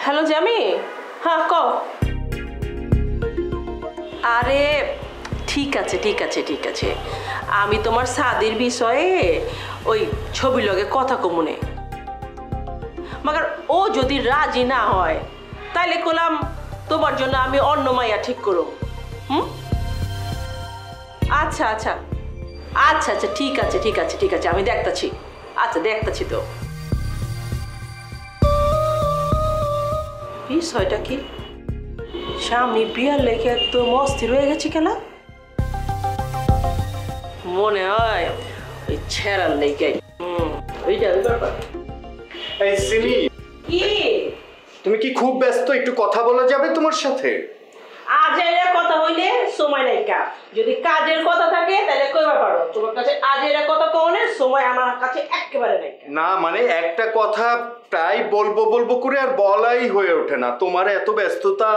Hello জামি, হ্যাঁ কও। আরে ঠিক আছে ঠিক আছে ঠিক আছে, আমি তোমার সাদির বিষয়ে ওই ছবি লগে কথা কমুনে, মাগার ও যদি রাজি না হয় তাইলে কলাম তোমার জন্য আমি অন্য মাইয়া ঠিক করব। হুম, আচ্ছা আচ্ছা আচ্ছা আচ্ছা ঠিক আছে ঠিক আছে ঠিক আছে, আমি দেখতাছি। আচ্ছা দেখতাছি তো। বিষয়টা কি? স্বামী বিয়ার লেগে একদম অস্থির হয়ে গেছি কেন? মনে হয় ওই ছেঁড়ার লেগে। ওইটা ব্যাপার। এই সিমি, কি তুমি কি খুব ব্যস্ত? একটু কথা বলা যাবে তোমার সাথে? আজের কথা হইলে সময় নাই কা, যদি কাজের কথা থাকে তাহলে কইবা পারো। তোমার কাছে আজের কথা কোনে সময় আমার কাছে একেবারে নাই। না মানে একটা কথা প্রায় বলবো বলবো করে আর বলাই হয়ে ওঠে না, তোমার এত ব্যস্ততা।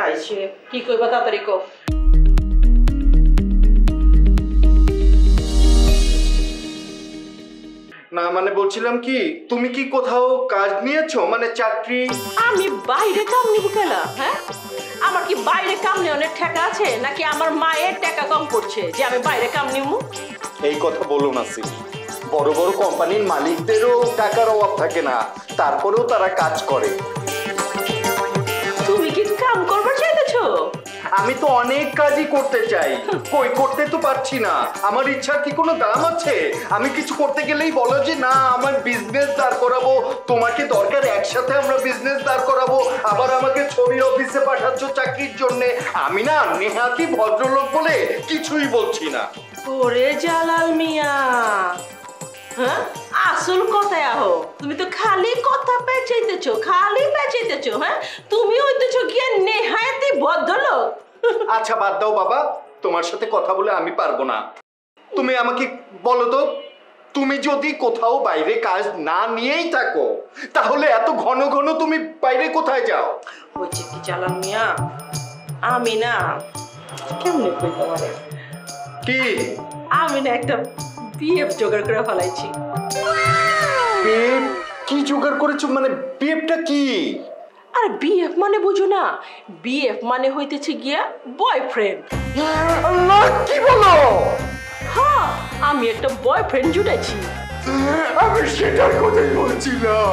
আইছে কি কইবা তাড়াতাড়ি কও। না মানে বলছিলাম কি, তুমি কি কোথাও কাজ নিয়েছো, মানে চাকরি? আমি বাইরে কাম নিব কেন? হ্যাঁ, আমার কি বাইরে কাম নেওয়ার টাকা আছে নাকি আমার মায়ের টাকা কম পড়ছে যে আমি বাইরে কাম নিব? এই কথা বলো না সিমি, বড় বড় কোম্পানির মালিকদেরও টাকার অভাব থাকে না, তারপরেও তারা কাজ করে। তুমি কি কাম করবার চাইতেছো? আমি তো অনেক কাজই করতে চাই, কই করতে তো পারছি না। আমার ইচ্ছার কি কোনো দাম আছে? আমি কিছু করতে গেলেই বলো যে না আমার বিজনেস দাঁড় করাবো, তোমাকে দরকার একসাথে আমরা বিজনেস দাঁড় করাবো, আবার আমাকে ছবি অফিসে পাঠাচ্ছ চাকরির জন্য। আমি না নেহাতি ভদ্রলোক বলে কিছুই বলছি না। ওরে জালাল মিয়া, হ্যাঁ আসল কথায় আহো। তুমি তো খালি কথা পেঁচাইতেছো, খালি পেঁচাইতেছো। হ্যাঁ, তুমি হইতেছো গিয়ে নেহায়েতি ভদ্রলোক। আচ্ছা বাদ দাও বাবা, তোমার সাথে কথা বলে আমি পারবো না। তুমি আমাকে বলো তো, তুমি যদি কোথাও বাইরে কাজ না নিয়েই থাকো তাহলে এত ঘন ঘন তুমি বাইরে কোথায় যাও? হয়েছে কি জালাল মিয়া, আমি না কেমনে কই তোমারে, কি আমি না একটা বিএফ জোগাড় করে ফেলাইছি। বিএফ? কি জোগাড় করেছো? মানে বিএফটা কি? আর বিএফ মানে বুঝো না? বিএফ মানে হইতেছে গিয়া বয়ফ্রেন্ড। আল্লাহ, কি বলো? হ্যাঁ, আমি একটা বয়ফ্রেন্ড জুটাইছি। আমি সেটার কথাই বলছিলাম।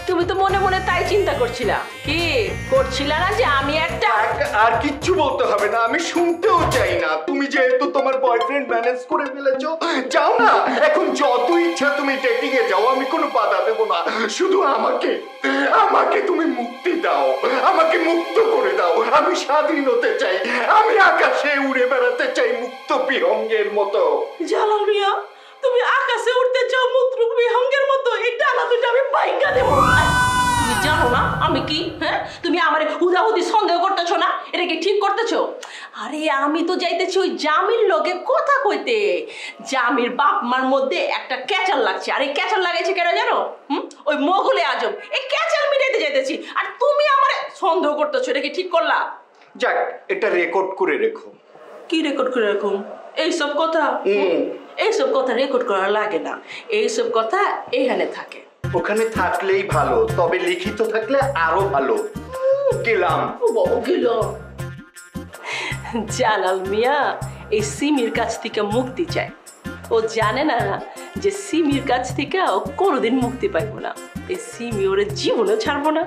তুমি তো মনে মনে তাই চিন্তা করছিলা, কি করছিলা না যে আমি একটা। আর কিচ্ছু বলতে হবে না, আমি শুনতেও চাই না। তুমি যেহেতু তোমার বয়ফ্রেন্ড ম্যানেজ করে ফেলেছো, যাও না, এখন যত ইচ্ছা তুমি ডেটিং এ যাও, আমি কোনো বাধা দেবো না। শুধু আমাকে তুমি মুক্তি দাও, আমাকে মুক্ত করে দাও। আমি স্বাধীন হতে চাই, আমি আকাশে উড়ে বেড়াতে চাই মুক্ত বিহঙ্গের মতো। জালাল মিয়া, তুমি আকাশে উঠতে চাও মুক্ত বিহঙ্গের মতো, এই ডানা দুটো আমি বাইকা দেব। তুমি জানো না আমি কি? হ্যাঁ, তুমি আমারে হুদাহুদি সন্দেহ করতেছো না? এটা কি ঠিক করতেছো? আরে আমি তো যাইতেছি ওই জামির লগে কথা কইতে। জামির বাপ মার মধ্যে একটা ক্যাচাল লাগছে, আর এই ক্যাচাল লাগাইছে কেন জানো? ওই মোগলে আজম, এই ক্যাচাল মিটাইতে যাইতেছি, আর তুমি আমারে সন্দেহ করতেছো। এটা কি ঠিক করলা? যাক, এটা রেকর্ড করে রেখো। কি রেকর্ড করে রাখুন? এইসব কথা, এইসব কথা রেকর্ড করা লাগে না, এইসব কথা এখানে থাকে। ওখানে থাকলেই ভালো, তবে লিখিত থাকলে আরো ভালো। গেলাম। গেলাম। জালাল মিয়া এই সিমির কাছ থেকে মুক্তি চায়। ও জানে না যে সিমির কাছ থেকে ও কোনোদিন মুক্তি পাইব না। এই সিমি ওরে জীবনে ছাড়বো না।